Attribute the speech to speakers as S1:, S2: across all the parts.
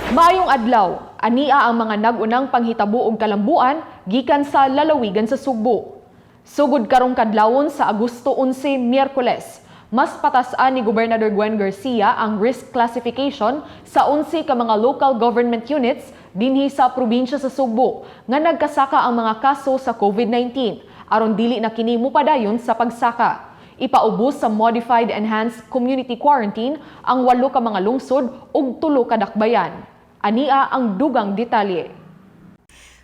S1: Maayong adlaw, ania ang mga nag-unang panghitabo og kalambuan gikan sa lalawigan sa Sugbo. Sugod karong kadlawon sa Agosto 11, Miyerkules, mas patas-an ni Gobernador Gwen Garcia ang risk classification sa 11 ka mga local government units dinhi sa probinsya sa Sugbo nga nagkasaka ang mga kaso sa COVID-19 aron dili na kini mopadayon sa pagsaka. Ipaubos sa Modified Enhanced Community Quarantine ang 8 ka mga lungsod ug 3 ka dakbayan. Ania ang dugang detalye.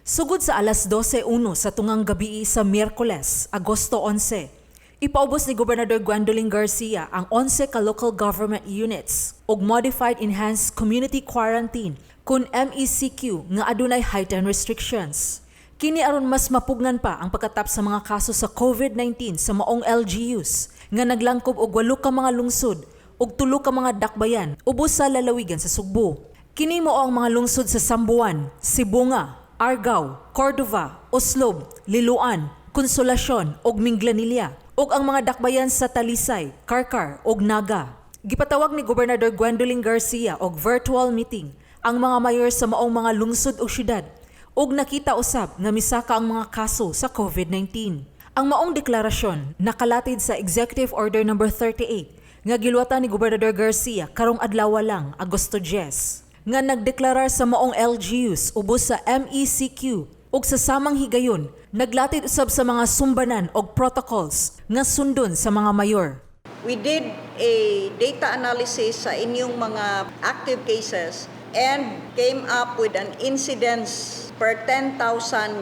S2: Sugod sa alas 12:01 sa tungang gabi sa Miyerkules, Agosto 11, ipaubos ni Gobernador Gwendolyn Garcia ang 11 ka local government units ug Modified Enhanced Community Quarantine kun MECQ nga adunay heightened restrictions. Kini aron mas mapugnan pa ang pagkatap sa mga kaso sa COVID-19 sa maong LGUs nga naglangkob og 8 ka mga lungsod ug 3 ka mga dakbayan ubos sa lalawigan sa Sugbo. Kini mao ang mga lungsod sa Sambuan, Sibunga, Argao, Cordova, Oslob, Liloan, Consolacion ug Minglanilla ug ang mga dakbayan sa Talisay, Carcar ug Naga. Gipatawag ni Gobernador Gwendolyn Garcia og virtual meeting ang mga mayor sa maong mga lungsod ug syudad ug nakita usab nga misaka ang mga kaso sa COVID-19. Ang maong deklarasyon nakalatid sa Executive Order No. 38 nga giluwatan ni Gobernador Garcia karong adlaw lang, Agosto 10, nga nagdeklarar sa maong LGUs ubos sa MECQ ug sa samang higayon naglatid usab sa mga sumbanan og protocols nga sundon sa mga mayor.
S3: We did a data analysis sa inyong mga active cases and came up with an incidence per 10,000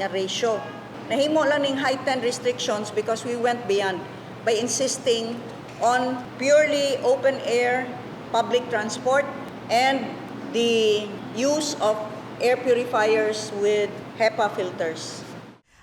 S3: nga ratio. Nahimo lang ning heightened restrictions because we went beyond by insisting on purely open air public transport and the use of air purifiers with HEPA filters.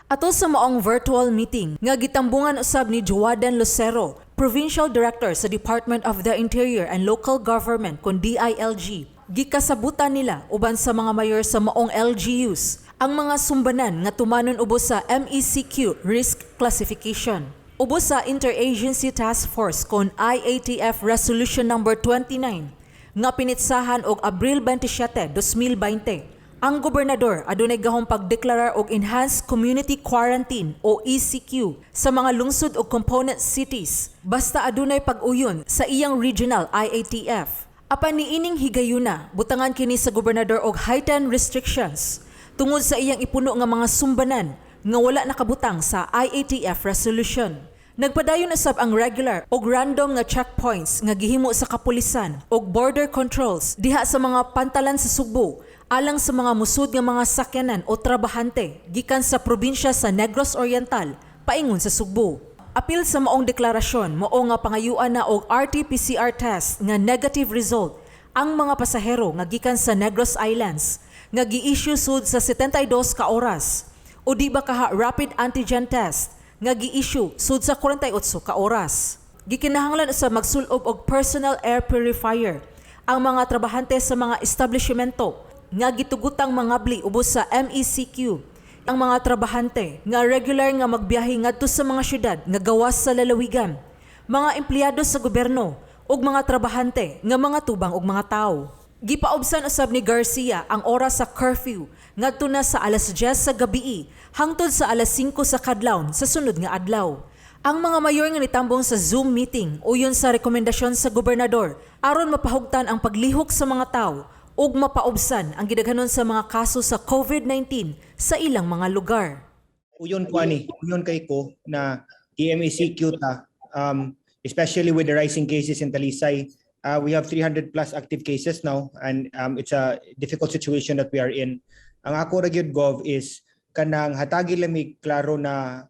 S2: Ato sa maong virtual meeting nga gitambungan usab ni Joadan Lucero, Provincial Director sa Department of the Interior and Local Government kun DILG, gikasabutan nila uban sa mga mayor sa maong LGUs ang mga sumbanan nga tumanon ubos sa MECQ risk classification. Ubos sa Interagency Task Force kon IATF Resolution No. 29 nga pinitsahan og Abril 27, 2020. Ang gobernador adunay gahong pagdeklarar og Enhanced Community Quarantine o ECQ sa mga lungsod ug component cities basta adunay pag-uyon sa iyang regional IATF. Apan niining higayuna, butangan kini sa gobernador og heightened restrictions tungod sa iyang ipuno nga mga sumbanan nga wala nakabutang sa IATF resolution. Nagpadayon usab ang regular og random nga checkpoints nga gihimo sa kapulisan og border controls diha sa mga pantalan sa Sugbo alang sa mga musud nga mga sakyanan o trabahante gikan sa probinsya sa Negros Oriental paingon sa Sugbo. Apil sa maong deklarasyon, mao nga pangayuan na og RT-PCR test nga negative result ang mga pasahero nga gikan sa Negros Islands nga gi-issue sud sa 72 ka oras o di ba kaha rapid antigen test nga gi-issue sud sa 48 ka oras. Gikinahanglan sa magsulob og personal air purifier ang mga trabahante sa mga establishmento nga gitugutang mangabli ubos sa MECQ. Ang mga trabahante nga regular nga magbiyahe ngadto sa mga syudad nga gawas sa lalawigan, mga empleyado sa gobyerno ug mga trabahante nga mga tubang ug mga tawo. Gipaubsan usab ni Garcia ang oras sa curfew ngadto na sa alas 10 sa gabii hangtod sa alas 5 sa kadlawon sa sunod nga adlaw. Ang mga mayor nga nitambong sa Zoom meeting uyon sa rekomendasyon sa gobernador aron mapahugtan ang paglihok sa mga tawo ug mapaubsan ang gidaghanon sa mga kaso sa COVID-19 sa ilang mga lugar.
S4: Uyon kay ko na MECQ ta, especially with the rising cases in Talisay. We have 300 plus active cases now and it's a difficult situation that we are in. Ang ako ra gyud gov is kanang hatagi lami klaro na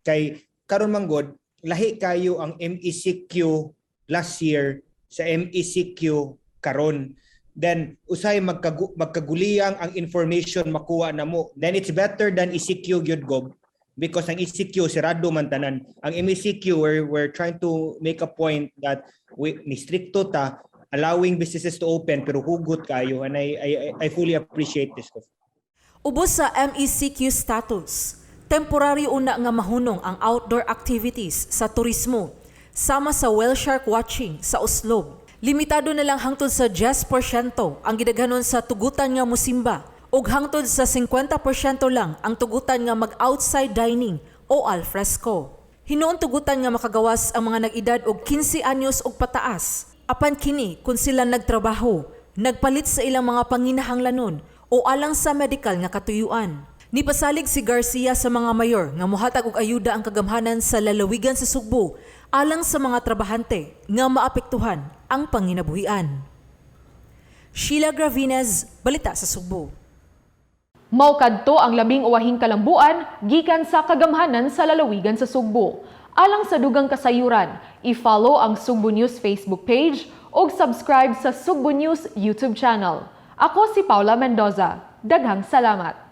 S4: kay karon manggod lahi kayo ang MECQ last year sa MECQ karon. Then usay magkaguliyang ang information makuha namo. Then it's better than ECQ gyud gov because ang ECQ sirado man tanan. Ang MECQ we're trying to make a point that we ni stricto ta allowing businesses to open pero hugot kayo and I fully appreciate this.
S2: Ubos sa MECQ status, temporaryo una nga mahunong ang outdoor activities sa turismo sama sa whale shark watching sa Oslob. Limitado na lang hangtod sa 10% ang gidaghanon sa tugutan nga musimba ug hangtod sa 50% lang ang tugutan nga mag-outside dining o alfresco. Hinuon tugutan nga makagawas ang mga nag-edad og 15 anyos ug pataas. Apan kini kung sila nagtrabaho, nagpalit sa ilang mga panginahanglanon o alang sa medical nga katuyuan. Nipasalig si Garcia sa mga mayor nga mohatag og ayuda ang kagamhanan sa lalawigan sa Sugbo alang sa mga trabahante nga maapektuhan ang panginabuhian. Sheila Gravinez, Balita sa Sugbo.
S1: Mao kadto ang 11 kalambuan gikan sa kagamhanan sa lalawigan sa Sugbo. Alang sa dugang kasayuran, i-follow ang Sugbo News Facebook page ug subscribe sa Sugbo News YouTube channel. Ako si Paula Mendoza. Daghang salamat.